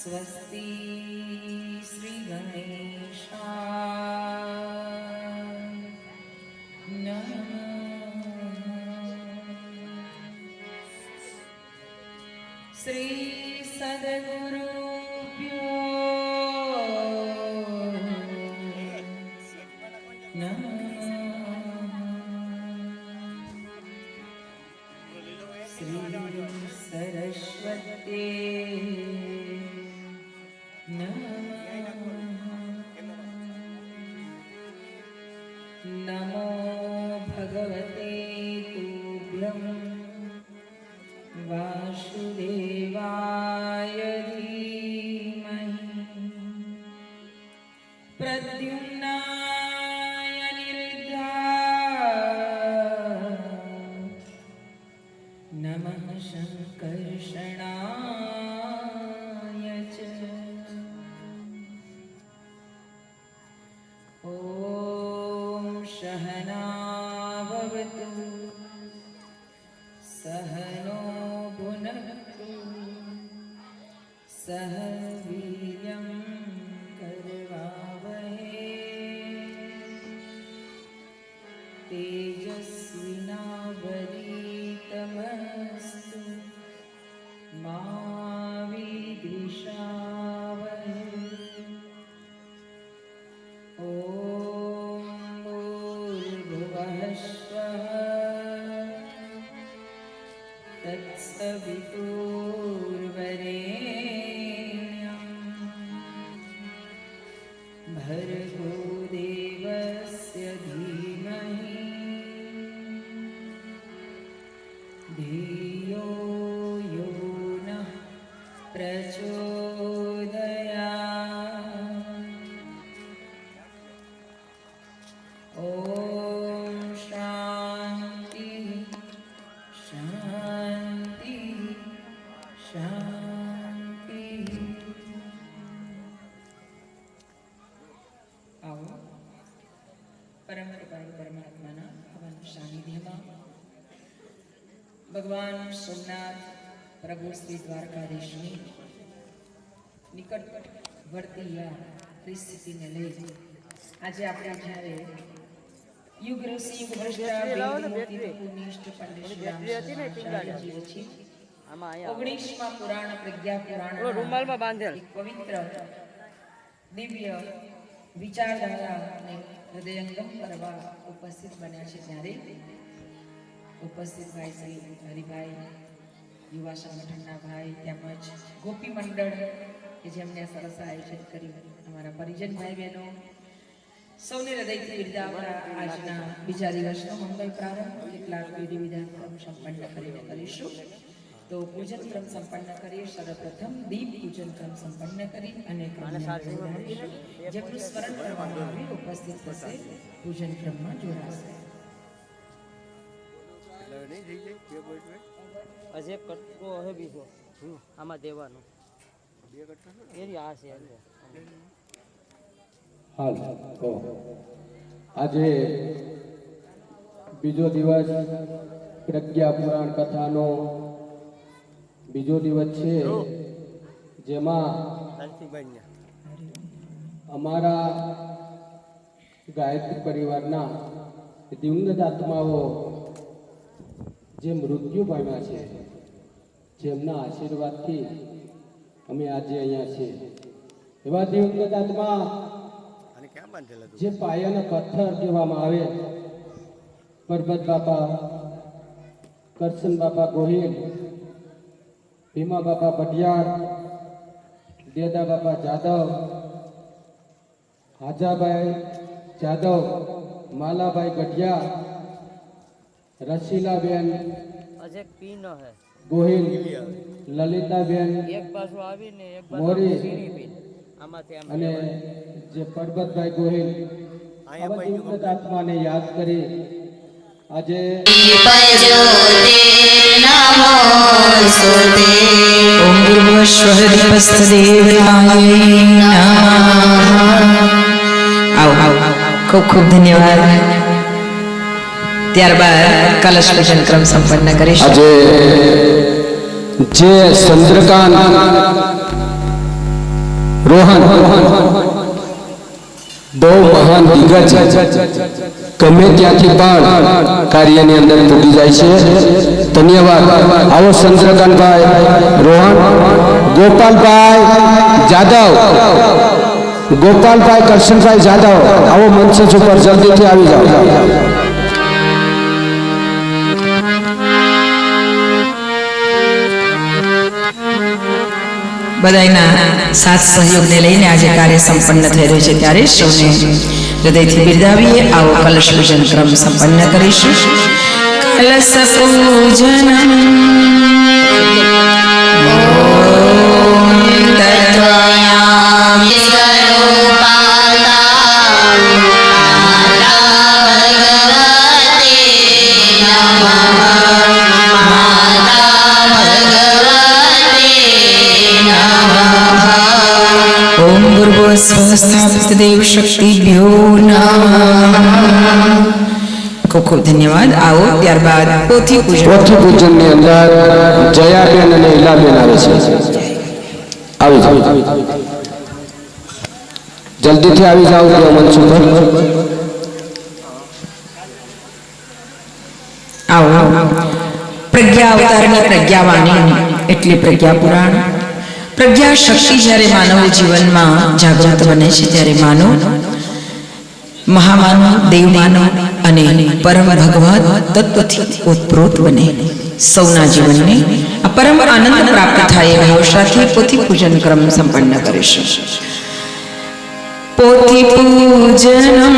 स्वस्ति श्री गणेशाय नमः। श्री सद्गुरुभ्यो नमः। श्री सरस्वती नमो भगवते तुभ्यं वासुदेवाय धीमहि प्रद्युम्नाय अनिरुद्धाय नमः शङ्कर्षणाय च। सहना भवतु सहनो भुनक्तु सह वीर्यं करवावहै तेजस्विनावधीतमस्तु मा विद्विषावहै। तत्सवितुर्वरेण्यं भर्गो देवस्य धीमहि धियो यो नः प्रचोदयात्। ॐ शान्ति शान्ति शान्ति। आओ परम कृपाळु परमात्माना हवन सानिध्यમાં ભગવાન સોમનાથ પ્રભુ શ્રી દ્વારકાધીશની નિકટવર્તી આ પરિસ્થિતિને લઈ આજે આપણે જ્યારે યુગ ઋષિ યુગ ભ્રષ્ટ પંડિત શ્રી 19મા પુરાણ પ્રજ્ઞા પુરાણ રૂમાલમાં બાંધેલ પવિત્ર દિવ્ય વિચારધારાને હૃદયંગમ કરવા ઉપસ્થિત બન્યા છે ત્યારે ઉપસ્થિત ભાઈ શ્રી હરિભાઈ, યુવા સંગઠનના ભાઈ તેમજ ગોપી મંડળ કે જેમને સરસ આયોજન કર્યું, અમારા પરિજન ભાઈ બહેનો સૌને હૃદયથી બિરદાવતા આજના બીજા દિવસનો મંગળ પ્રારંભ કેટલાક વિધિ વિધાન ક્રમ સંપન્ન કરીને કરીશું. તો પૂજન ક્રમ સંપન્ન કરીએ. સર્વપ્રથમ દીપ પૂજન ક્રમ સંપન્ન કરી અને જેમનું સ્મરણ કરવામાં આવે ઉપસ્થિત થશે પૂજન ક્રમમાં જોડાશે. આજે કટકો હે બીજો આમાં દેવાનો બે કટકા એરી આ છે હાલ તો આજે બીજો દિવસ પ્રજ્ઞા પુરાણ કથાનો બીજો દિવસ છે, જેમાં અમારા ગાયત્રી પરિવારના દિવંગત આત્માઓ જે મૃત્યુ પામ્યા છે, જેમના આશીર્વાદથી અમે આજે અહીંયા છીએ. એવા દિવંગત આત્મા જે પાયાના પથ્થર કહેવામાં આવે, પરબત બાપા, કરશન બાપા ગોહિલ, ભીમા બાપા પટિયાર, દેદા બાપા જાદવ, હાજાભાઈ જાદવ, માલાભાઈ ગઢિયા, રસીલાબેન અજે પીનો હે ગોહિલ, લલિતાબેન એક બાજુ આવીને એક મોરી આમાંથી અને જે પરબતભાઈ ગોહિલ આવા દિવંગત આત્માને યાદ કરી આજે ઓમ ખૂબ ખૂબ ધન્યવાદ. ત્યારબાદ કલશ પૂજન ક્રમ સંપન્ન કરીશું. આજે જે ચંદ્રકાંત રોહન બહુ મહાન દિગ્ગજ ગમે ત્યાંથી પણ કાર્યની અંદર તૂટી જાય છે. ધન્યવાદ. આવો ચંદ્રકાંતભાઈ રોહન, ગોપાલભાઈ જાદવ, ગોપાલભાઈ કરશનભાઈ જાદવ, આવો મંચ ઉપર જલ્દીથી આવી જાઓ. બધાના સાથ સહયોગને લઈને આજે કાર્ય સંપન્ન થઈ રહ્યું છે, ત્યારે સૌને હૃદયથી બિરદાવીએ. આવો કલશ પૂજન ક્રમ સંપન્ન કરીશું. કલશ પૂજન સ્વસ્થાપિત દેવ શક્તિભ્યો નમઃ. ખૂબ ખૂબ ધન્યવાદ. આવો ત્યારબાદ પોથી પૂજન. પોથી પૂજનની અંદર જયાબેન અને ઈલાબેન આવે છે. આવી જાઓ, જલ્દીથી આવી જાઓ ત્યાં મંચ ઉપર. આવો. પ્રજ્ઞા અવતારની પ્રજ્ઞાવાણી એટલે પ્રજ્ઞા પુરાણ. પ્રજ્ઞા શક્તિ જ્યારે માનવ જીવનમાં જાગૃત બને છે, ત્યારે માનવ મહામાનવ, દેવમાનવ અને પરમ ભગવત તત્વથી ઓતપ્રોત બને. સૌના જીવનને આ પરમ આનંદ પ્રાપ્ત થાય એવી આશાથી પોથી પૂજન ક્રમ સંપન્ન કરીશું. પોથી પૂજનમ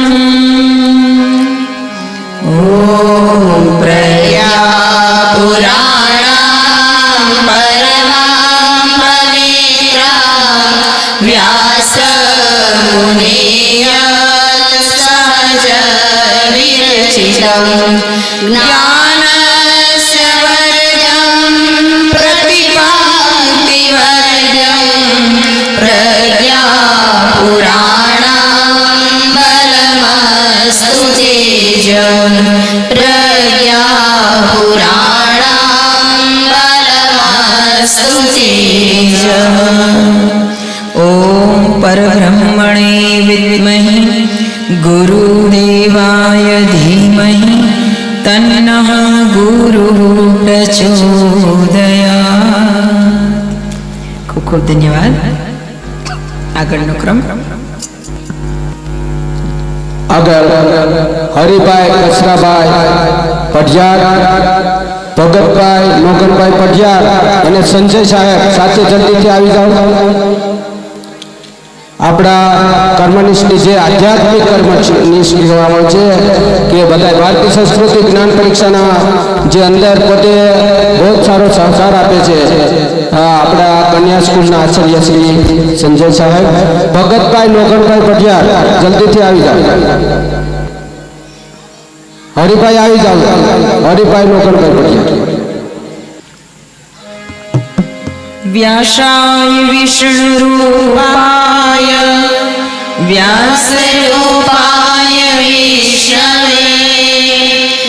ઓમ પ્રજ્ઞા પુરાણમ પરમં પવિત્રં વ્યાસ મુનિયત સહજ વિરચિતં જ્ઞાનસ્ય વર્ગં પ્રતિપાંતિવર્ગં પ્રજ્ઞા પુરાણં બલમસ્તુ તેજં પ્રજ્ઞા પુરાણં બલમસ્તુ તેજં. ઓમ પરબ્રહ્મણે વિદ્મહે ગુરુદેવાય ધીમહિ તન્નઃ ગુરુઃ પ્રચોદયાત. ખૂબ ખૂબ ધન્યવાદ. આગળનો ક્રમ. આગળ હરિભાઈ કચરાભાઈ પઢિયાર, ભગતભાઈ મોગનભાઈ પઢિયાર અને સંજય સાહેબ સાથે જલ્દીથી આવી જાઓ. આપણા કર્મનિષ્ઠની જે આધ્યાત્મિક કર્મનિષ્ઠ કહેવામાં છે કે બધા ભારતીય સંસ્કૃતિ જ્ઞાન પરીક્ષાના જે અંદર પોતે બહુ સારો સહકાર આપે છે આપણા કન્યા સ્કૂલના આચાર્ય શ્રી સંજય સાહેબ, ભગતભાઈ મોગનભાઈ પઢિયાર જલ્દીથી આવી જાઓ. હરિભાઈ આવી જાઓ, હરિભાઈ મોગનભાઈ પઢિયાર. વ્યાસાય વિષ્ણુરૂપાય વ્યાસરૂપાય વિષ્ણવે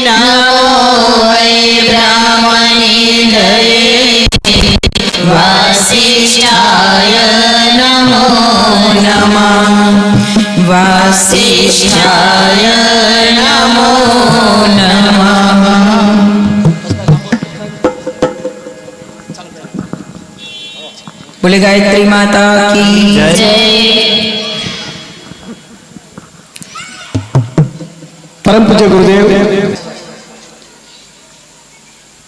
નમો વૈ બ્રહ્મનિધયે વાસિષ્ઠાય નમો નમઃ. વાસિષ્ઠાય નમો નમઃ. બોલે ગાયત્રી માતા કી જય. પરમ પૂજ્ય ગુરુદેવ,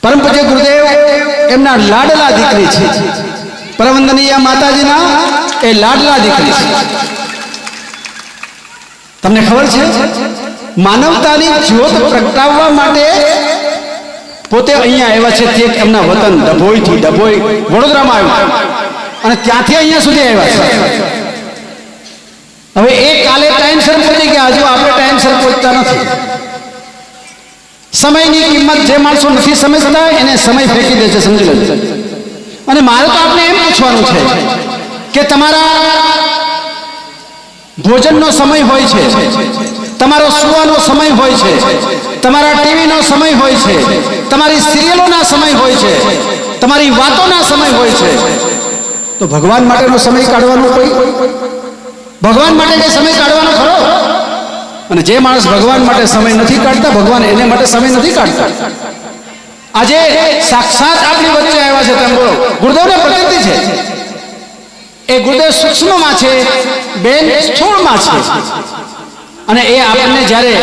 પરમ પૂજ્ય ગુરુદેવ એમના લાડલા દીકરી છે. પરમવંદનીય માતાજીના એ લાડલા દીકરી છે. તમને ખબર છે માનવતાની જ્યોત પ્રગટાવવા માટે પોતે અહીંયા આવ્યા છે. તે એમના વતન ડભોઈથી, ડભોઈ વડોદરામાં આવ્યું અને ત્યાંથી અહીંયા સુધી આવ્યા છે. હવે એ કાલે ટાઈમસર પહોંચી ગયા, હજુ આપણે ટાઈમસર પહોંચતા નથી. સમયની કિંમત જે માણસો નથી સમજતા એને સમય ફેંકી દે છે, સમજી લેજો. અને મારે તો આપણે એમ પૂછવાનું છે કે તમારા ભોજનનો સમય હોય છે, તમારો સુવાનો સમય હોય છે, તમારા ટીવીનો સમય હોય છે, તમારી સિરિયલોના સમય હોય છે, તમારી વાતોના સમય હોય છે. તો ભગવાન માટેનો સમય કાઢવાનો કોઈ ભગવાન માટે કઈ સમય કાઢવાનો ખરો? અને જે માણસ ભગવાન માટે સમય નથી કાઢતા, ભગવાન એને માટે સમય નથી કાઢતા. આજે સાક્ષાત આપણી વચ્ચે આવ્યા છે તેમ બોલો. ગુરુદેવને પ્રકૃતિ છે, એ ગુરુદેવ સૂક્ષ્મમાં છે, બેન સ્થૂળમાં છે. અને એ આપણને જ્યારે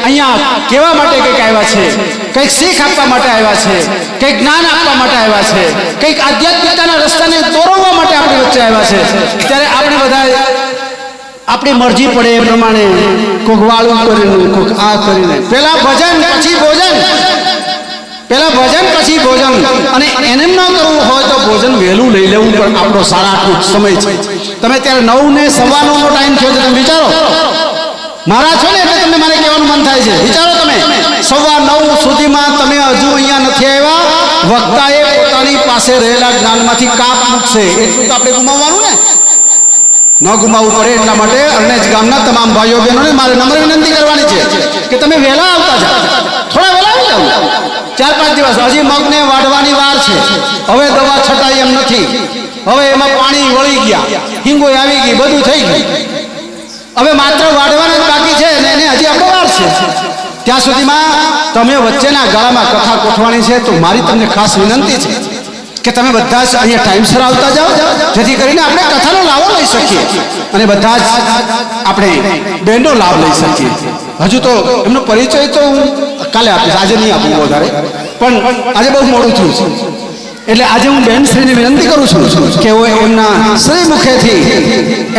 અહીંયા કહેવા માટે કંઈક આવ્યા છે, કંઈક શીખ આપવા માટે આવ્યા છે, કંઈક જ્ઞાન આપવા માટે આવ્યા છે, કંઈક આધ્યાત્મિકતાના રસ્તાને દોરવવા માટે આપણી વચ્ચે આવ્યા છે, ત્યારે આપણે બધા આપણી મરજી પડે એ પ્રમાણે કોક વાળું કરીને, કોક આ કરીને, પેલા ભજન પછી ભોજન, પેલા ભજન પછી ભોજન. અને એને ન કરવું હોય તો ભોજન વહેલું લઈ લેવું પણ આપણો 8:30નો સમય છે. તમે ત્યારે 9 ને 9:15નો ટાઈમ થયો છે. તમે વિચારો, મારા છો ને એટલે તમને મારે કહેવાનું મન થાય છે. વિચારો તમે 9:15 સુધીમાં તમે હજુ અહીંયા નથી આવ્યા, વક્તાએ પોતાની પાસે રહેલા જ્ઞાનમાંથી કાપ મૂકશે. એટલું તો આપણે ગુમાવવાનું ને, ન ગુમાવવું પડે એટલા માટે અરણેજ ગામના તમામ ભાઈઓ બહેનોને મારે નમ્ર વિનંતી કરવાની છે કે તમે વહેલા આવતા જાઓ, થોડા વહેલા આવી જાઓ. 4-5 દિવસ હજી મગને વાઢવાની વાર છે. હવે દવા છટાઈ એમ નથી, હવે એમાં પાણી વળી ગયા, હિંગોય આવી ગઈ, બધું થઈ ગયું. હવે માત્ર વાઢવાના જ બાકી છે ને એને હજી આપણો વાર છે. ત્યાં સુધીમાં તમે વચ્ચેના ગાળામાં કથા ગોઠવાની છે. તો મારી તમને ખાસ વિનંતી છે કે તમે બધા જ અહીંયા ટાઈમસર આવતા જાઓ, જેથી કરીને આપણે કથાનો લાવો લઈ શકીએ અને બધા જ આપણે બેનનો લાભ લઈ શકીએ. હજુ તો એમનો પરિચય તો હું કાલે આપીશ, આજે નહીં આપું વધારે, પણ આજે બહુ મોડું થયું છે. એટલે આજે હું બેન શ્રીને વિનંતી કરું છું કે એમના શ્રી મુખેથી,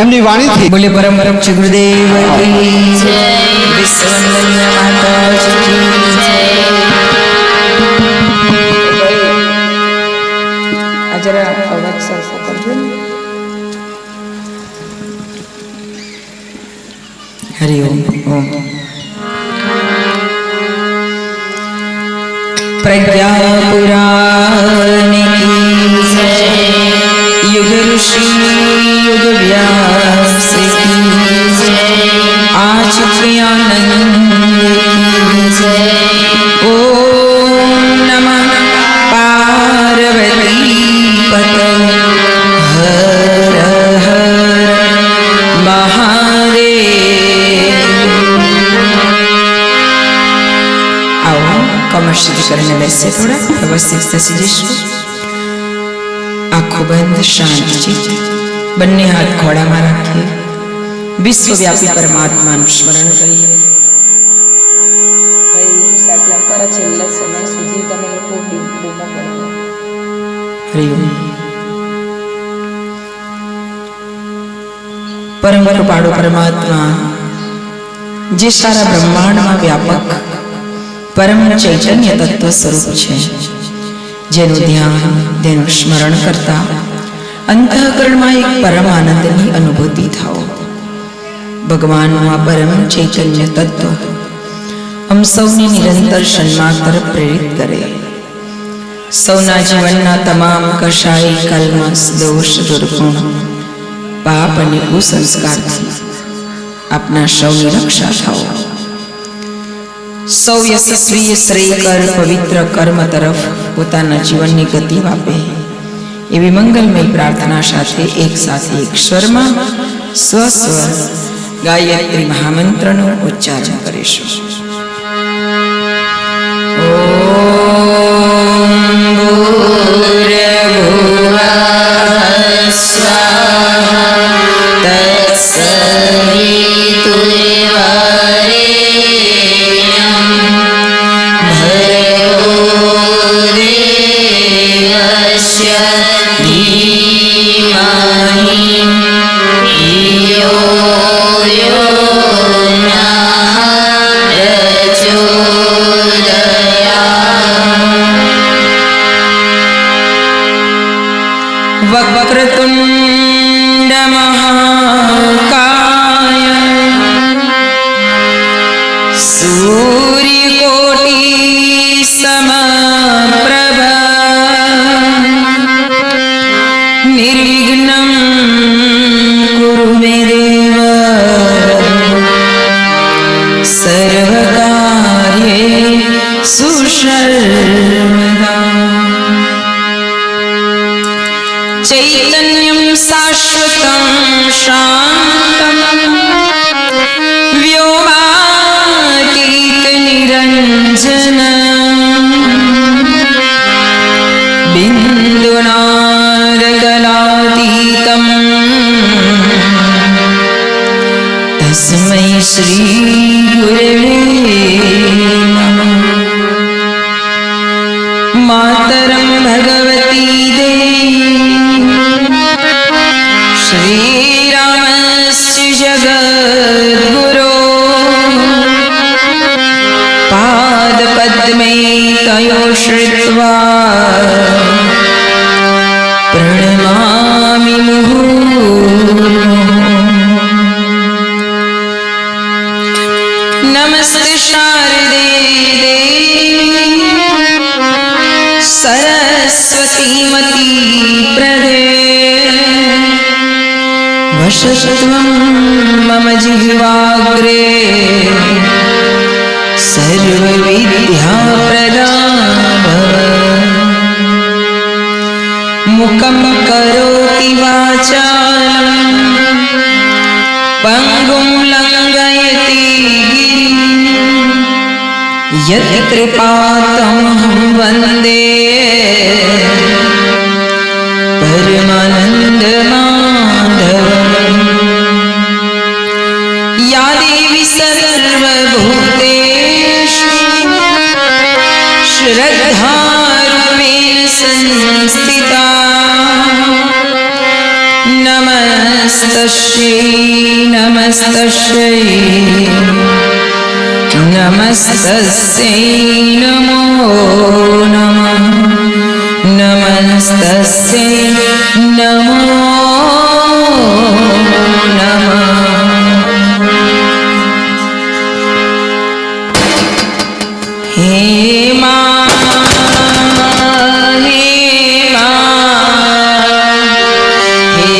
એમની વાણીથી બોલે પરમ પૂજ્ય ગુરુદેવ કી જય, વિશ્વવંદનીય માતાજી કી જય. આ જરા અવાજ સરખો કરજો ને. હરિ ઓમ. प्रज्ञा पुराण की जय, युग ऋषि युग व्यास की जय, आज आनंद की जय. ओम नमः पार्वती पते हर हर महादेव. आओ कमर सिद्ध करने वैसे थोड़ा व्यवस्थित से जैसू. आंखों बंद, शांत चित, બંને હાથ ખોળામાં રાખીએ, વિશ્વવ્યાપી પરમાત્માનું સ્મરણ કરીએ. છેલ્લા સમય સુધી તમે લોકો હરિઓમ. પરમ કૃપાળુ પરમાત્મા જે સારા બ્રહ્માંડમાં વ્યાપક પરમ ચૈતન્ય તત્વ સ્વરૂપ છે, જેનું ધ્યાન, જેનું સ્મરણ કરતા અંતઃકરણમાં એક પરમ આનંદની અનુભૂતિ થાઓ. ભગવાનનું આ પરમ ચૈતન્ય તત્વ હમ સૌને નિરંતર સન્માન તરફ પ્રેરિત કરે. સૌના જીવનના તમામ કશાય, કલ્મશ, દોષ, દુર્ગુણ, પાપ અને કુસંસ્કારથી આપના સૌની રક્ષા થાઓ. સૌ યશસ્વી શ્રેયકર પવિત્ર કર્મ તરફ પોતાના જીવનની ગતિ આપે એવી મંગલમય પ્રાર્થના સાથે એક સાથે એક સ્વરમાં સ્વસ્વર ગાયત્રી મહામંત્રનું ઉચ્ચારણ કરીશું. ઓમ ભૂર્ભુવઃ સ્વાહા તત્સવિતુર્વરેણ્યં ભર્ગો દેવસ્ય ધીમહિ ધિયો યો નઃ પ્રચોદયાत्. વક્રતુંડ મહાકાય સૂર્યકોટિ સમપ્રભ નિર્વિઘ્नं કુરુ મે દેવ સર્વકાર્યેષુ સર્વદા. चैतन्यं शाश्वतं शान्तं व्योमातीतनिरञ्जनम् बिन्दुनादकलातीतम् तस्मै श्री गुरवे नमः। मातरं भगवती देवी श्रीरामस्य जगद्गुरो पादपद्मे तयो श्रुत्वा प्रणमामि मुहुर्मुहुः। नमस्ते शारदे देवी सरस्वती मती प्रदे वशत्वं मम जिह्वाग्रे सर्वविद्याप्रदा भव। मुखं करोति वाचालं पङ्गुं लङ्घयति गिरिं यत्कृपातमहं वन्दे परमानन्दमाधवम्। या देवी सर्वभूतेषु श्रद्धारूपेण संस्थिता नमस्तस्यै नमस्तस्यै नमस्तस्यै नमो नमः नमस्तस्यै नमो नमः। हे मां हे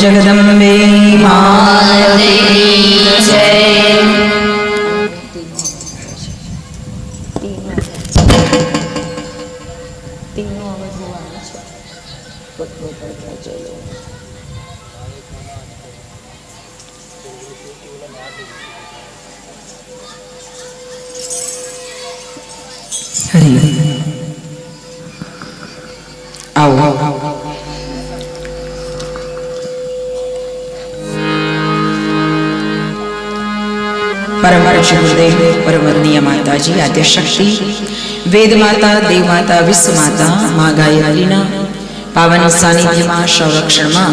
जगदम्बे माते जय। हरि आओ परम पूज्य गुरुदेव परम वंदनीय माता जी आद्य शक्ति वेद माता देव माता विश्व माता माँ गायत्रीना पावन सानिध्य में संरक्षण में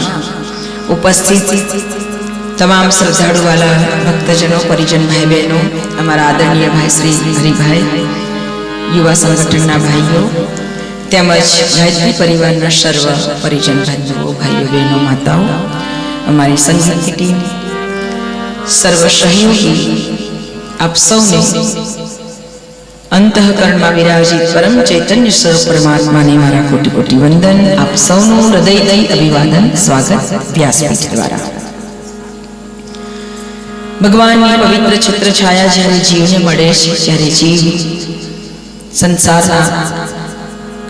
उपस्थित तमाम श्रद्धालु वाला भक्तजनों परिजन भाई बहनों अमरा आदरणीय भाई श्री हरिभाई युवा संगठन भाईओ તેમજ ગાયત્રી પરિવારના સર્વ પરિજન બંધુઓ ભાઈઓ બહેનો માતાઓ અમારી સંગઠનની ટીમ સર્વ સહયોગી આપ સૌને અંતઃકરણમાં વિરાજિત પરમ ચૈતન્ય સ્વરૂપ પરમાત્માને મારા કોટી કોટી વંદન આપ સૌનું હૃદયથી અભિવાદન સ્વાગત વ્યાસપીઠ દ્વારા ભગવાનની પવિત્ર છત્ર છાયા જ્યારે જીવને મળે છે ત્યારે જીવ સંસારના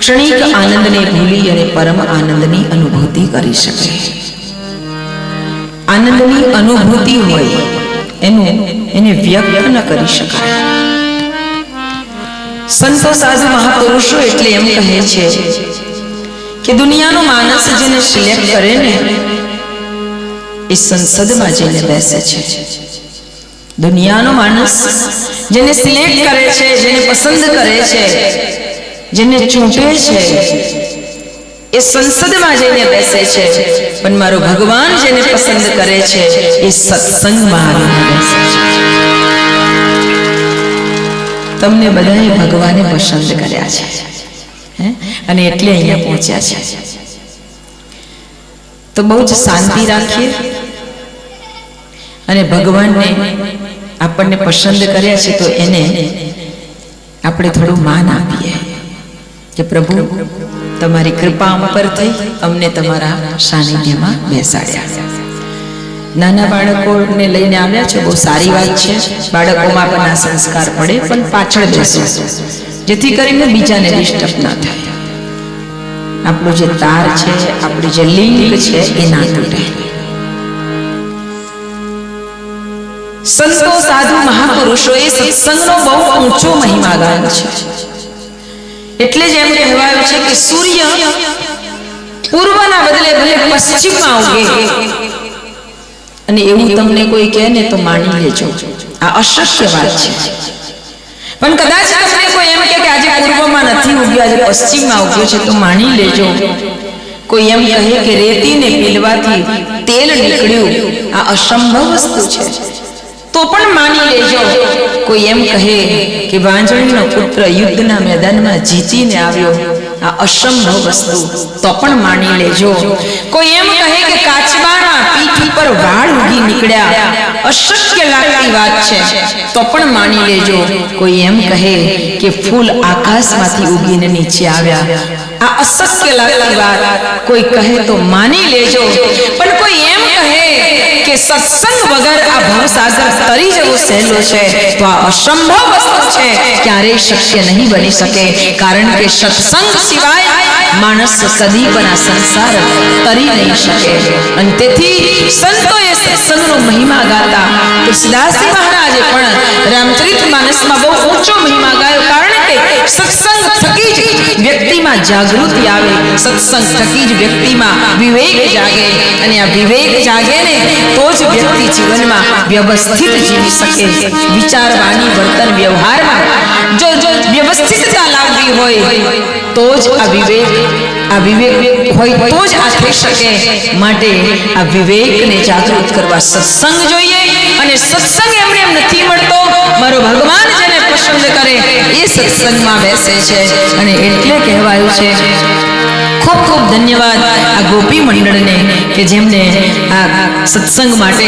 क्षणिक आनंद ने भूली अने परम आनंद की अनुभूति करी सके। आनंद की अनुभूति होय एने व्यक्त न करी शकाय। संतो साधु महापुरुषो एटले एम कहे छे कि दुनियानो मानस जेने सिलेक्ट करे ने इस संसद में जईने बेसे छे। दुनियानो मानस जेने सिलेक्ट करे छे जेने पसंद करे छे જેને ચૂંટે છે એ સંસદમાં જઈને બેસે છે પણ મારો ભગવાન જેને પસંદ કરે છે એ સત્સંગમાં આવીને બેસે છે। તમને બધાએ ભગવાને પસંદ કર્યા છે અને એટલે અહીંયા પહોંચ્યા છે તો બહુ જ શાંતિ રાખીએ અને ભગવાનને આપણને પસંદ કર્યા છે તો એને આપણે થોડું માન આપીએ કે પ્રભુ તમારી કૃપા ઉપર થઈ અમને તમારા સાનિધ્યમાં બેસાડ્યા. નાના બાળકોને લઈને આવ્યા છો, બહુ સારી વાત છે. બાળકોમાં પણ આ સંસ્કાર પડે, પણ પાછળ બેસો જેથી કરીને બીજાને ડિસ્ટર્બ ના થાય. આપણું જે તાર છે, આપણું જે લિંક છે એ ના તૂટે. સંતો સાધુ મહાપુરુષોએ સત્સંગનો બહુ ઊંચો મહિમા ગાયો છે. એટલે જ એમ કહેવાયું છે કે સૂર્ય પૂર્વના બદલે ભલે પશ્ચિમમાં ઉગે, અને એવું તમને કોઈ કહે ને તો માની લેજો, આ અશક્ય વાત છે. પણ કદાચ તમને કોઈ એમ કહે કે આજે પૂર્વમાં નથી ઉગ્યો, આજે પશ્ચિમમાં ઉગ્યો છે, તો માની લેજો. કોઈ એમ કહે કે રેતીને પીલવાથી તેલ નીકળ્યું, આ અસંભવ વસ્તુ છે, તો પણ માની લેજો. કોઈ એમ કહે કે વાંજણીનો પુત્ર યુદ્ધના મેદાનમાં જીતીને આવ્યો, આ અસંભવ વસ્તુ, તો પણ માની લેજો. કોઈ એમ કહે કે કાચબાના પીઠ ઉપર વાળ ઉગી નીકળ્યા, અશક્ય લાગતી વાત છે, તો પણ માની લેજો. કોઈ એમ કહે કે ફૂલ આકાશમાંથી ઉગીને નીચે આવ્યા, આ અશક્ય લાગતી વાત કોઈ કહે તો માની લેજો. પણ કોઈ એમ કહે કે સત્સંગ વગર આ ભવસાગર તરી જવું સહેલું છે, તો આ અસંભવ વસ્તુ છે, ક્યારેય શક્ય નહીં બની શકે. કારણ કે સત્સંગ સિવાય માણસ કદી પણ આ સંસાર તરી નહીં શકે. અને તેથી સંતોએ સત્સંગનો મહિમા ગાતા. તુલસીદાસજી મહારાજે પણ રામચરિતમાનસમાં બહુ ઊંચો મહિમા ગાયો. કારણ કે સત્સંગ થકી જ વ્યક્તિમાં જાગૃતિ આવે, સત્સંગ થકી જ વ્યક્તિમાં વિવેક જાગે, અને આ વિવેક જાગે ને તો જ વ્યક્તિ જીવનમાં વ્યવસ્થિત જીવી શકે. વિચારવાની, વર્તન વ્યવહારમાં જો વ્યવસ્થિતતા લાવવી હોય તો જ આ વિવેક હોય તો જ આ થઈ શકે. માટે આ વિવેકને જાગૃત કરવા સત્સંગ જોઈએ. અને સત્સંગ એમને એમ નથી મળતો, મારો ભગવાન જેને પસંદ કરે એ સત્સંગમાં બેસે છે. અને એટલે કહેવાયું છે, ખૂબ ખૂબ ધન્યવાદ આ ગોપી મંડળને કે જેમને આ સત્સંગ માટે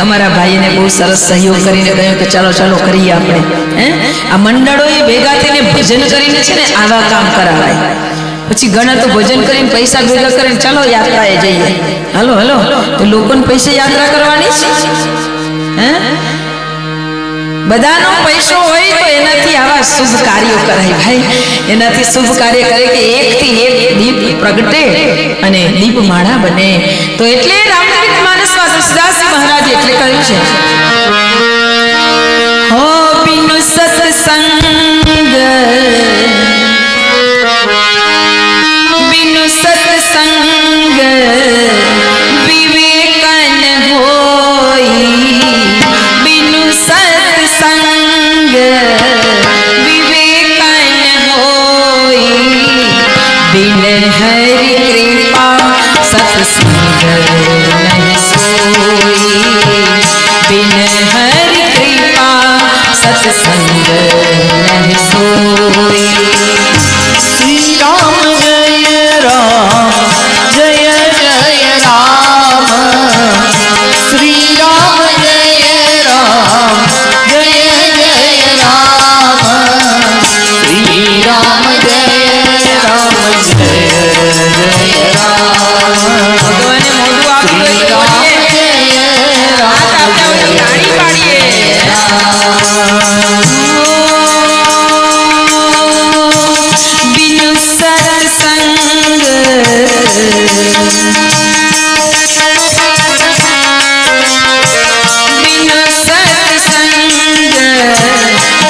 અમારા ભાઈને બહુ સરસ સહયોગ કરીને કહ્યું કે ચાલો ચાલો કરીએ આપણે. આ મંડળોએ ભેગા થઈને ભજન કરીને છે ને આવા કામ કરાવાય. પછી ઘણા તો ભજન કરીને પૈસા ભેગા કરીને ચાલો યાત્રાએ જઈએ, હાલો હાલો, તો લોકોને પૈસે યાત્રા કરવાની છે? બધાનો પૈસો હોય તો એનાથી આવા શુભ કાર્યો કરાય ભાઈ. એનાથી શુભ કાર્ય કરે કે એકથી એક દીપ પ્રગટે અને દીપમાળા બને. તો એટલે રામચરિતમાનસમાં તુલસીદાસજી મહારાજે એટલે કહ્યું છે, હો બિન સત્સંગ વિવેકન હોઈ, બિનુ સત્સંગ વિવેકન હોઈ, બિન હરિ કૃપા સત્સંગ નહીં સોઈ, બિન હરિ કૃપા સત્સંગ નહીં સોઈ. શ્રી રામ જય રામ જય જય રામ, શ્રી રામ જય રામ જય જય રામ, શ્રી રામ જય રામ જય જય રામ. ભગવાને મોઢું આપ્યું હોય તો બોલીએ, હાથ આપ્યા હોય તો તાળી પાડીએ. બિનુ સત્સંગ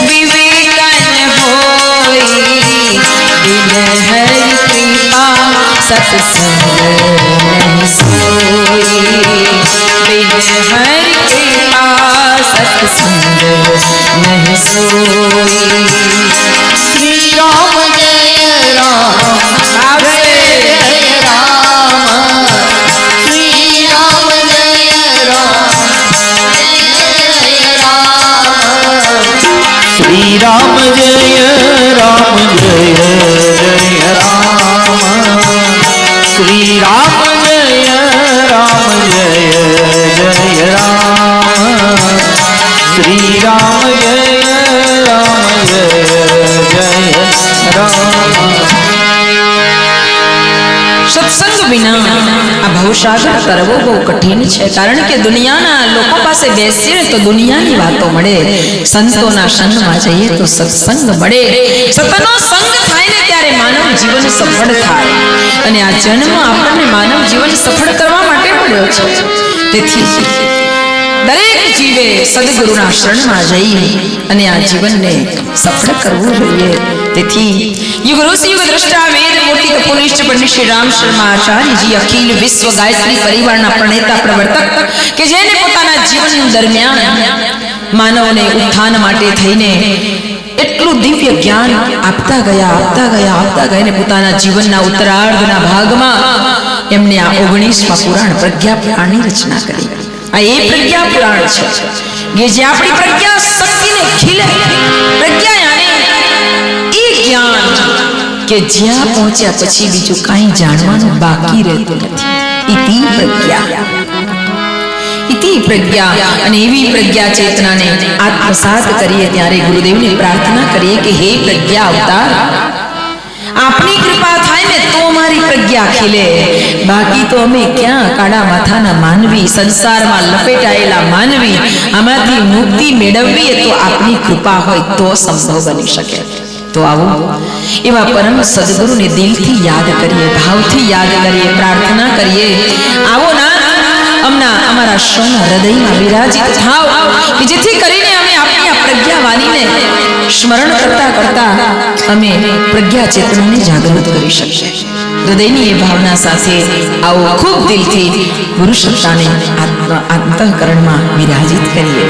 વિવેકન હોઈ, બિન હરિ કૃપા સત્સંગ નહીં સોઈ, બિન હરિ કૃપા સત્સંગ નહીં સોઈ. શ્રી રામ જય રામ જય જય રામ, શ્રી રામ જય રામ જય રામ, શ્રી રામ જય રામ જય જય રામ, શ્રી રામ જય રામ જય જય રામ, શ્રી રામ જય રામ જય વિના આ ભવસાગર તરવો બહુ કઠિન છે, કારણ કે દુનિયાના લોકો પાસે બેસીએ તો દુનિયાની વાતો મળે, સંતોના સંગમાં જઈએ તો સત્સંગ મળે. સતનો સંગ થાય ને ત્યારે માનવ જીવન સફળ થાય, અને આ જન્મ આપણને માનવ જીવન સફળ કરવા માટે મળ્યો છે. તેથી દરેક જીવે સદગુરુના શરણમાં જઈ અને આ જીવનને સફળ કરવું જોઈએ. તેથી યુગ ઋષિ યુગ દ્રષ્ટા વેદ મૂર્તિ તપોનિષ્ઠ પંડિત શ્રી રામ શર્મા આચાર્યજી અખિલ વિશ્વ ગાયત્રી પરિવારના પ્રણેતા પ્રવર્તક કે જેને પોતાના જીવન દરમિયાન માનવને ઉત્થાન માટે થઈને એટલું દિવ્ય જ્ઞાન આપતા ગયા ને પોતાના જીવનના ઉત્તરાર્ધના ભાગમાં એમને આ 19મા પુરાણ પ્રજ્ઞા પુરાણની રચના કરી. આ એ પ્રજ્ઞા પુરાણ છે કે જે આપણી પ્રજ્ઞા શક્તિને ખીલે. પ્રજ્ઞા યાની એ જ્ઞાન કે જ્યાં પહોંચ્યા પછી બીજું કાંઈ જાણવાનું બાકી રહેતું નથી. ઇતિ પ્રજ્ઞા. અને એવી પ્રજ્ઞા ચેતનાને આત્મસાત કરીએ ત્યારે ગુરુદેવને પ્રાર્થના કરીએ કે હે પ્રજ્ઞા અવતાર, આપની કૃપા થાય ને તો અમારી પ્રજ્ઞા ખીલે. બાકી તો અમે ક્યાં કાળા માથાના માનવી, સંસારમાં લપેટાયેલા માનવી, આમાંથી મુક્તિ મેળવવી તો આપની કૃપા હોય તો સંભવ બની શકે. તો આવો એવા પરમ સદગુરુને દિલથી યાદ કરીએ, ભાવથી યાદ કરીએ, પ્રાર્થના કરીએ. આવો ના અમારા સૌના હૃદયમાં વિરાજિત થાવ કે જેથી કરીને અમે આપણી આ પ્રજ્ઞાવાણીને સ્મરણ કરતા અમે પ્રજ્ઞા ચેતનાને જાગૃત કરી શકીએ. હૃદયની એ ભાવના સાથે આવો ખૂબ દિલથી ગુરુ સત્તાને અંતઃકરણમાં વિરાજિત કરીએ.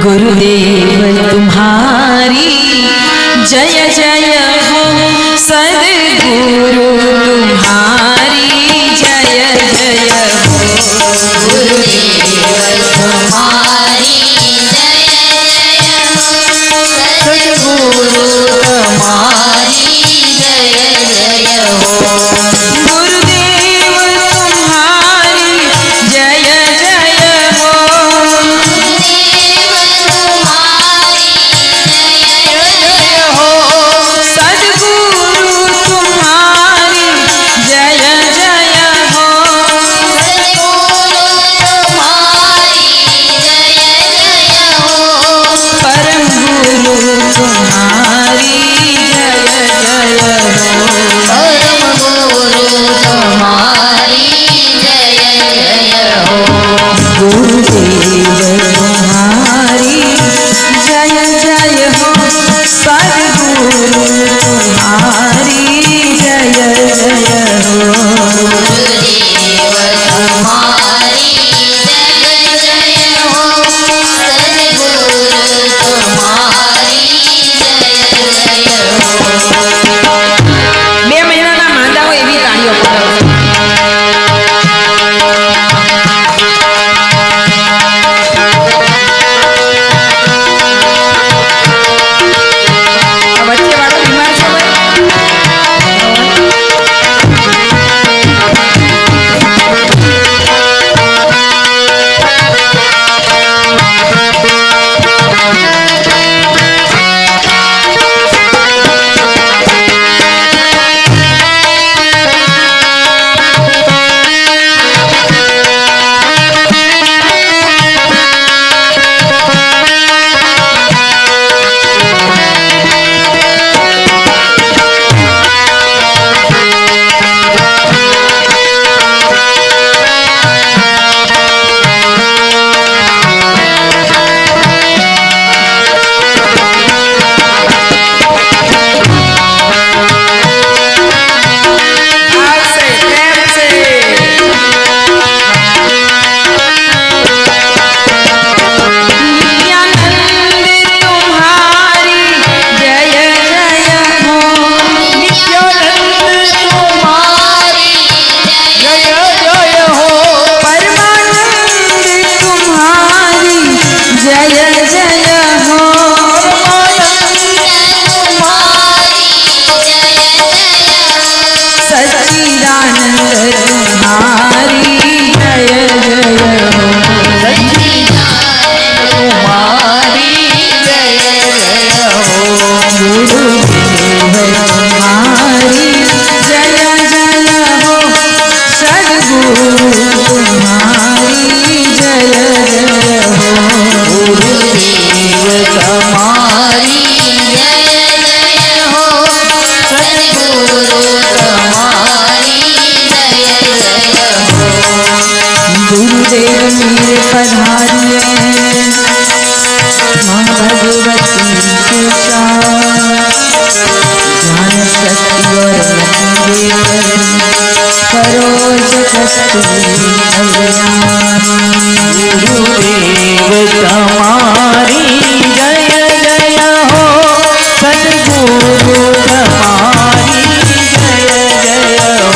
ગુરુદેવ તુમ્હારી જય જય હો, સદગુરુ તુમ્હારી જય જય હો. ગુરુદેવ તુમ્હારી જય જય હો, સદગુરુ તુમ્હારી જય જય હો. ગુરુદેવ તુમ્હારી જય જય હો, भगवती के साथ ज्ञान शक्ति और मति देकर करो जगस्तुति कल्याण। गुरुदेव तुम्हारी जय जय हो, सद्गुरु तुम्हारी जय जय हो।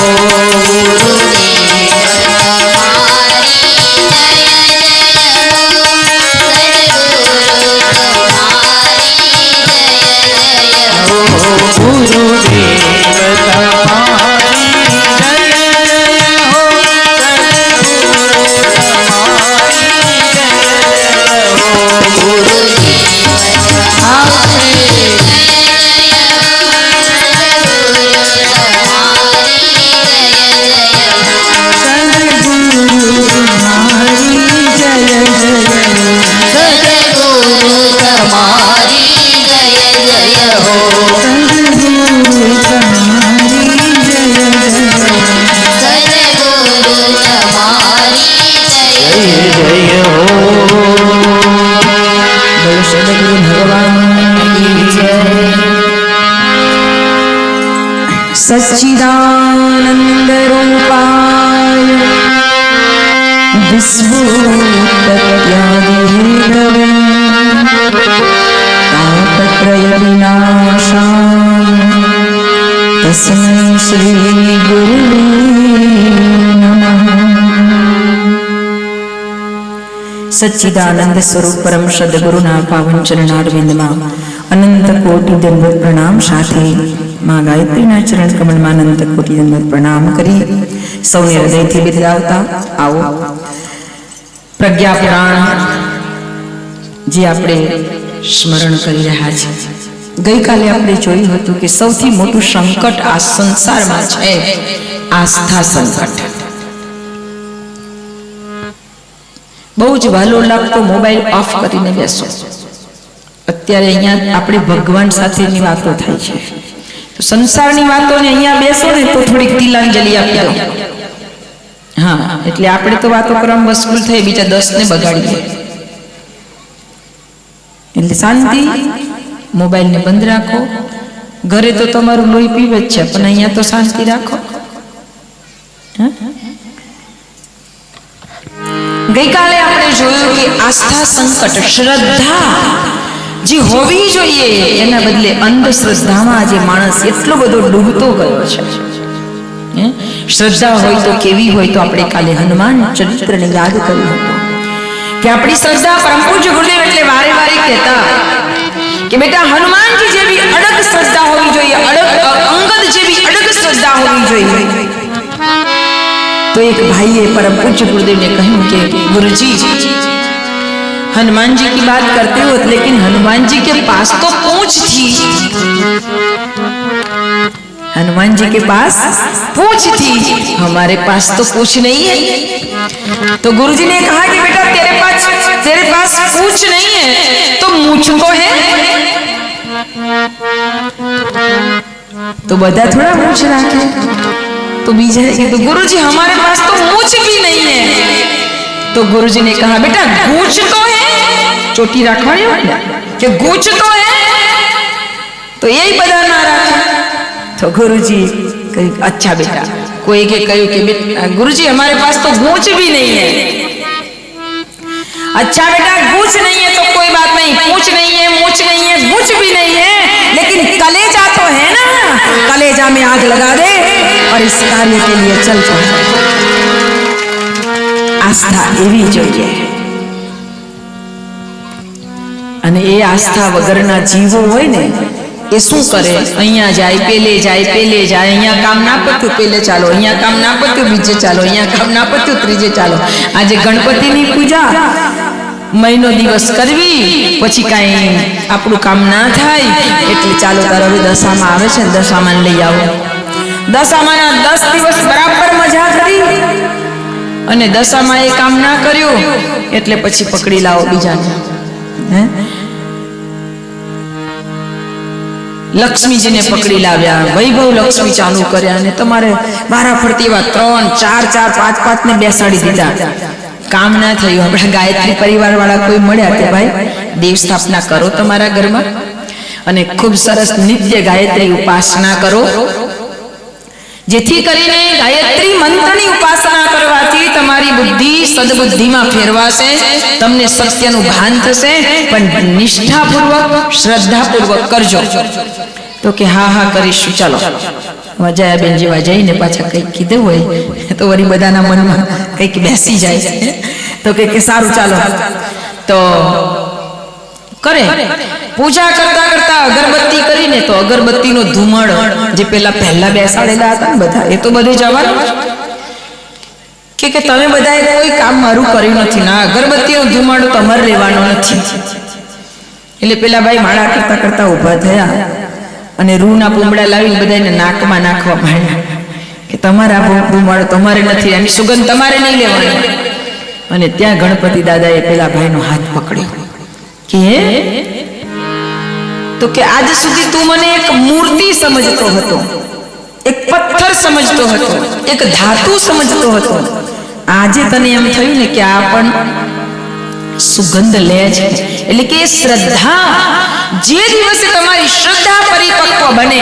सच्चिदानंद रूपाय विश्वोत्पत्त्यादिहेतवे तापत्रय विनाशाय तस्मै श्री गुरुवे नमः। सच्चिदानंद स्वरूप परम सद्गुरुना पावन चरणारविंदમાં अनंत कोटि दंडवत प्रणाम સાથે मां गायत्रीના ચરણ કમળમાં અનંત કોટિ દંડવત પ્રણામ કરી સૌને હૃદયથી બિરદાવતા આવો પ્રજ્ઞા પુરાણ જે આપણે સ્મરણ કરી રહ્યા છે। ગઈકાલે આપણે જોયું હતું કે સૌથી મોટું સંકટ આ સંસારમાં છે આસ્થા સંકટ। બહુ જ વાલો લાગતો મોબાઈલ ઓફ કરીને બેસો। અત્યારે અહીંયા આપણે ભગવાન સાથેની વાતો થાય છે તો સંસારની વાતોને અહીંયા બેસો ને તો થોડીક તિલાંજલિ આપી દો। હા, એટલે આપણે તો વાતો કરવામાં મશગુલ થઈ બીજા 10 ને બગાડીએ। એટલે શાંતિ, મોબાઈલને બંધ રાખો। ઘરે તો તમારું લોહી પીવે જ છે પણ અહીંયા તો શાંતિ રાખો। ગઈકાલે આપણે જોયું કે આસ્થા સંકટ, શ્રદ્ધા જે હોવી જોઈએ એના બદલે અંધશ્રદ્ધામાં આજે માણસ એટલો બધો ડૂબતો ગયો છે। શ્રદ્ધા હોય તો કેવી હોય તો આપણે કાલે હનુમાન ચરિત્રને યાદ કર્યું હતું કે આપણી શ્રદ્ધા પરમ પૂજ્ય ગુરુદેવ એટલે વારે વારે કહેતા કે બેટા હનુમાનજી જેવી અડગ શ્રદ્ધા હોવી જોઈએ, અંગદ જેવી અડગ શ્રદ્ધા હોવી જોઈએ। तो एक भाई परम पूज्य गुरुदेव ने कहा कि गुरुजी हनुमान जी की बात करते हो लेकिन हनुमान जी के पास तो पूंछ थी, हनुमान जी के पास पूंछ थी, हमारे पास तो पूंछ नहीं है। तो गुरुजी ने कहा कि बेटा तेरे पास पूंछ नहीं है तो मूंछ तो है। तो बता थोड़ा मूंछ रखे तो बीजा है तो गुरुजी हमारे पास तो मूंछ भी नहीं है। तो गुरुजी ने कहा बेटा गूंच तो है, चोटी रखवाड़ी हो कि गूंच तो है, तो यही बता ना रखा। तो गुरुजी कही अच्छा बेटा, कोई के कही कि गुरुजी हमारे पास तो गूंच भी नहीं है। अच्छा बेटा गूंच नहीं है तो कोई बात नहीं, पूंछ नहीं है, मूंछ नहीं है, गूंच भी नहीं है, लेकिन कलेजा तो है ना, कलेजा में आग लगा दे और इस कार्य के लिए चल पड़े। आस्था एवी જોઈએ અને એ આસ્થા વગરના જીવો હોય ને એ શું કરે, અહીંયા જાય પેલે જાય, અહીંયા કામ ના પત્યું પેલે ચાલો, અહીંયા કામ ના પત્યું બીજે ચાલો, અહીંયા કામ ના પત્યું ત્રીજે ચાલો। આજે ગણપતિની પૂજા મહિનો દિવસ કરવી પછી કાંઈ આપણું કામ ના થાય એટલે ચાલો તારો હવે દશામાં આવે છે દશામાં લઈ આવો। દશામાના 10 દિવસ બરાબર મજા કરી અને દશામાં એ કામ ના કર્યું એટલે પછી પકડી લાવો બીજાને। લક્ષ્મીજીને પકડી લાવ્યા, વૈભવ લક્ષ્મી ચાલુ કર્યા અને તમારે વારા ફરતી એવા 3, 4, 5 ને બેસાડી દીધા, કામ ના થયું। આપણા ગાયત્રી પરિવાર વાળા કોઈ મળ્યા કે ભાઈ દેવ સ્થાપના કરો તમારા ઘરમાં અને ખૂબ સરસ નિત્ય ગાયત્રી ઉપાસના કરો, જેથી કરીને ગાયત્રી મંત્રની ઉપાસના કરવાથી તમારી બુદ્ધિ સદબુદ્ધિમાં ફેરવાશે, તમને સત્યનું ભાન થશે, પણ નિષ્ઠાપૂર્વક શ્રદ્ધાપૂર્વક કરજો. તો કે હા હા કરીશું, ચાલો. વજાયાબેન જેવા જઈને પાછા કંઈક કીધું હોય તો વળી બધાના મનમાં કંઈક બેસી જાય. તો કે સારું ચાલો. તો કરે પૂજા કરતા કરતા અગરબત્તી કરીને, તો અગરબત્તીનો ધુમાડો જે પહેલા બેસાડેલા હતા ને બધા, એ તો બધે જવાનું કે તમે બધાએ કોઈ કામ મારું કર્યું નથી, ના અગરબત્તીનો ધુમાડો તમારે લેવાનો નથી. એટલે પેલા ભાઈ માળા કરતા કરતા ઊભા થયા અને રૂના પૂમડા લાવીને બધાને નાકમાં નાખવા માંડ્યા કે તમારા ધુમાડો તમારે નથી, એની સુગંધ તમારે નહીં લેવાની. અને ત્યાં ગણપતિ દાદાએ પેલા ભાઈનો હાથ પકડ્યો કે તો કે આજ સુધી તું મને એક મૂર્તિ સમજતો હતો, એક પથ્થર સમજતો હતો, એક ધાતુ સમજતો હતો. આજે તને એમ થયું ને કે આ પણ સુગંધ લે છે. એટલે કે શ્રદ્ધા, જે દિવસે તમારી શ્રદ્ધા પરિપક્વ બને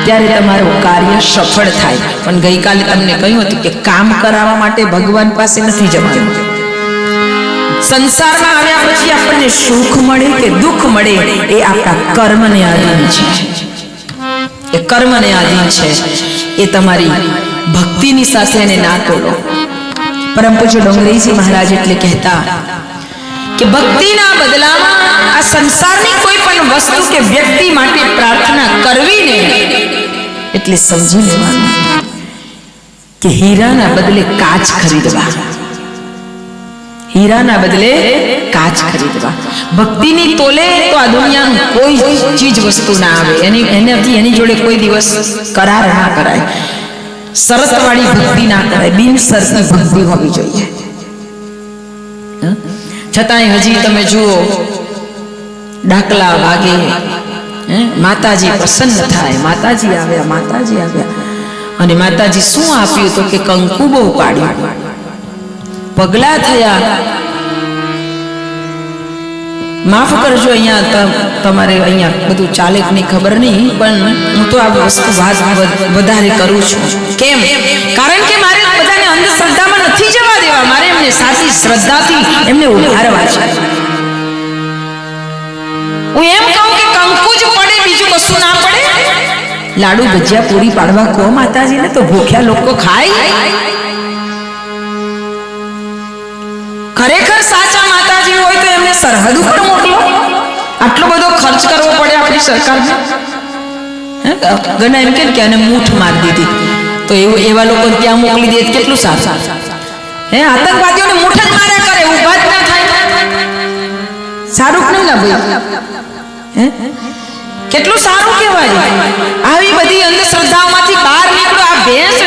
ત્યારે તમારું કાર્ય સફળ થાય. પણ ગઈકાલે તમને કહ્યું હતું કે કામ કરાવવા માટે ભગવાન પાસે નથી જવાનું. સંસારમાં આવ્યા પછી આપણને સુખ મળે કે દુઃખ મળે એ આપણા કર્મને આધીન છે, એ કર્મને આધીન છે. એ તમારી ભક્તિની સાથે એને ના તોડો. પરમ પૂજ્ય ડોંગરેજી મહારાજ એટલે કહેતા કે ભક્તિના બદલામાં આ સંસારની કોઈ પણ વસ્તુ કે વ્યક્તિ માટે પ્રાર્થના કરવી નહીં. એટલે સમજી લેવાનું કે હીરાના બદલે કાચ ખરીદવા, હીરાના બદલે કાચ ખરીદવા. ભક્તિની તોલે તો આ દુનિયાનું કોઈ ચીજ વસ્તુ ના આવે, એની જોડે કોઈ દિવસ કરાર ના કરાય, શરતવાળી ભક્તિ ના કરાય, બિનશરતી ભક્તિ હોવી જોઈએ. છતાંય હજી તમે જુઓ ડાકલા વાગે, માતાજી પ્રસન્ન થાય, માતાજી આવ્યા અને માતાજી શું આપ્યું તો કે કંકુ બહુ પાડ્યું, પગલા થયા. માફ કરજો, અહીંયા તમારે અહીંયા બધું ચાલે કે નહીં ખબર નહીં, પણ હું તો આ વસ્તુ વાત વધારે કરું છું. કેમ? કારણ કે મારે બધાને અંધશ્રદ્ધામાં નથી જવા દેવા, મારે એમને સાચી શ્રદ્ધાથી એમને ઉભારવા છે. હું એમ કહું કે કંકુ જ પડે, બીજું કશું ના પડે. લાડુ ભજીયા પૂરી પાડવા કહો માતાજીને તો ભૂખ્યા લોકો ખાય. ખરેખર સાચા માતાજી હોય તો એમને સરહદ ઉપર મોકલો. આટલો બધો ખર્ચ કરવો પડે આપણી સરકારને. ઘણા એમ કે આને મૂઠ મારી દીધી, તો એવા લોકો ત્યાં મોકલી દે કેટલું સારું. આતંકવાદીઓને મૂઠ જ માર્યા કરે, ઊભા જ ના થાય. સારું નહીં ના ભાઈ? કેટલું સારું કહેવાય. આવી બધી અંધશ્રદ્ધાઓમાંથી બહાર નીકળો. આ ભેંસ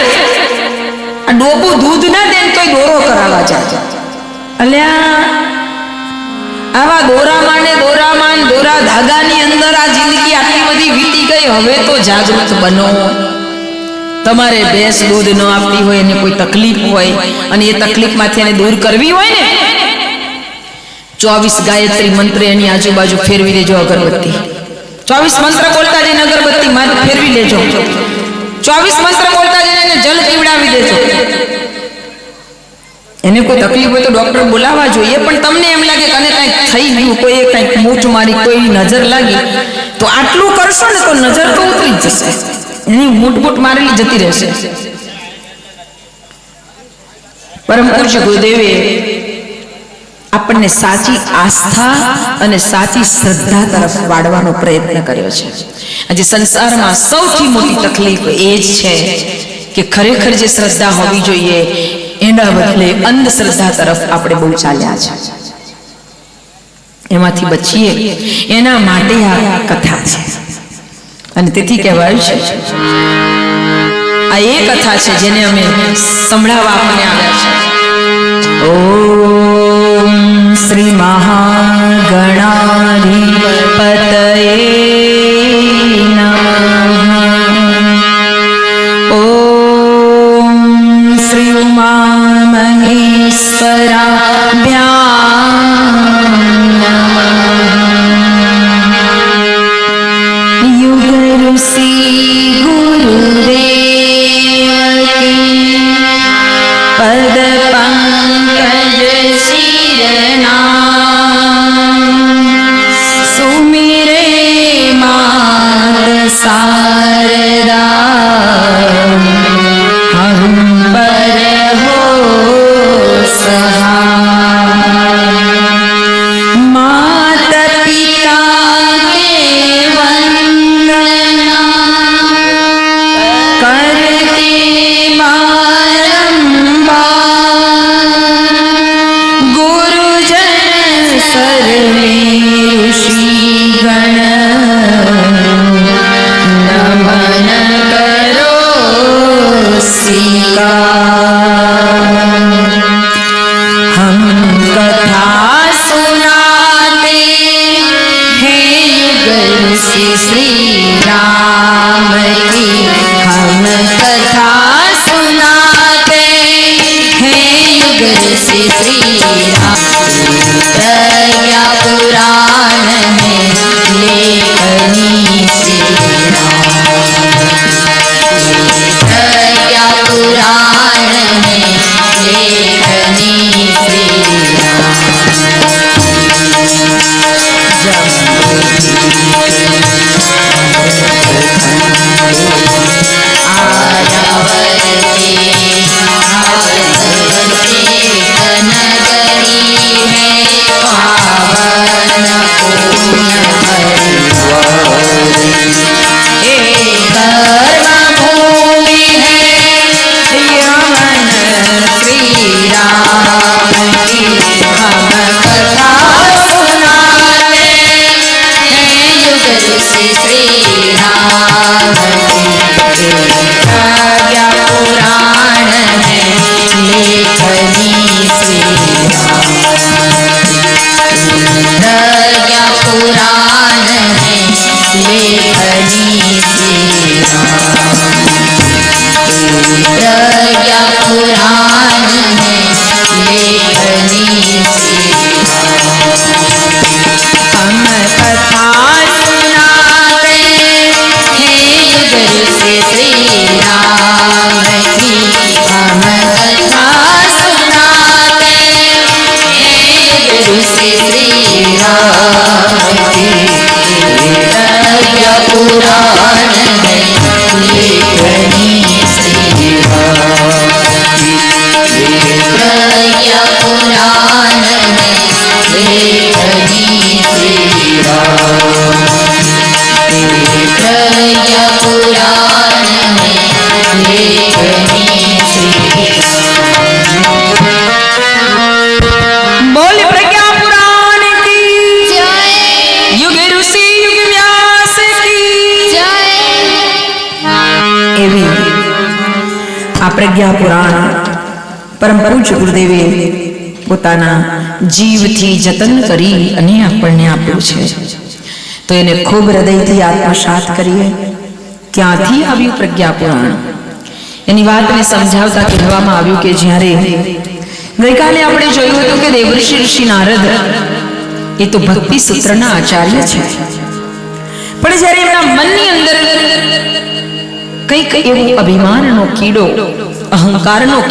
આ ડોબું દૂધ ના દે તોય દોરો કરાવવા જાય. અલ્યા આવા દોરામાન દોરા ધાગાની અંદર આ જિંદગી આટલી બધી વીતી ગઈ. હવે તો જાગૃત બનો. તમારે ભેંસ દૂધ ન આપતી હોય, એને કોઈ તકલીફ હોય અને એ તકલીફમાંથી એને દૂર કરવી હોય ને, 24 ગાયત્રી મંત્ર એની આજુબાજુ ફેરવી દેજો. અગરબત્તી 24 મંત્ર બોલતા જઈને અગરબત્તી માં ફેરવી લેજો. 24 મંત્ર બોલતા જઈને એને જલ પીવડાવી દેજો. એને કોઈ તકલીફ હોય તો ડોક્ટર બોલાવવા જોઈએ. પણ તમને એમ લાગે કે આને કંઈક થઈ ગયું, કોઈ કંઈક મૂઠ મારી, કોઈ નજર લાગી, તો આટલું કરશો ને તો નજર તો ઉતરી જ જશે, એની મૂઠ મારેલી જતી રહેશે. પરમ પૂજ્ય ગુરુદેવે આપણને સાચી આસ્થા અને સાચી શ્રદ્ધા તરફ વાળવાનો પ્રયત્ન કર્યો છે. આજે સંસારમાં સૌથી મોટી તકલીફ એ જ છે કે ખરેખર જે શ્રદ્ધા હોવી જોઈએ એના બદલે અંધશ્રદ્ધા તરફ આપણે બહુ ચાલ્યા છે. એમાંથી બચીએ એના માટે આ કથા છે. અને તેથી કહેવાયું છે આ એ કથા છે જેને અમે સંભળાવવા આપણને આવ્યા છે. ઓમ શ્રી મહાગણાધિપતયે નમઃ. ઓમ શ્રી ઉમા મહેશ્વરાભ્યામ प्रज्ञा पुराण है लेखनी श्री राम प्रज्ञा पुराण है लेखनी श्री राम प्रज्ञा पुराण है लेखनी श्री हम कथा सुनाते हैं युग से श्री राम की हम कथा सुनाते हैं युग से श्री राम की प्रज्ञा पुराण है लेखनी श्री राम प्रज्ञा पुराण है लेखनी श्री राम प्रज्ञा पुराण है लेखनी श्री बोल प्रज्ञा पुराण की जय युग ऋषि युग व्यास की जय એવી આ પ્રજ્ઞા પુરાણ પરમ પૂજ્ય ગુરુદેવે પોતાના જીવથી જતન કરી અને આપણને આપ્યું છે તો એને ખૂબ હૃદયથી આત્મસાત કરીએ. ક્યાંથી આવ્યું પ્રજ્ઞા પુરાણ એની વાતને સમજાવતા કહેવામાં આવ્યું કે જ્યારે ગઈકાલે આપણે જોયું હતું કે દેવર્ષિ ઋષિ નારદ એ તો ભક્તિ સૂત્રના આચાર્ય છે, પણ જ્યારે એમના મનની અંદર કંઈક એવો અભિમાનનો કીડો, અહંકારનો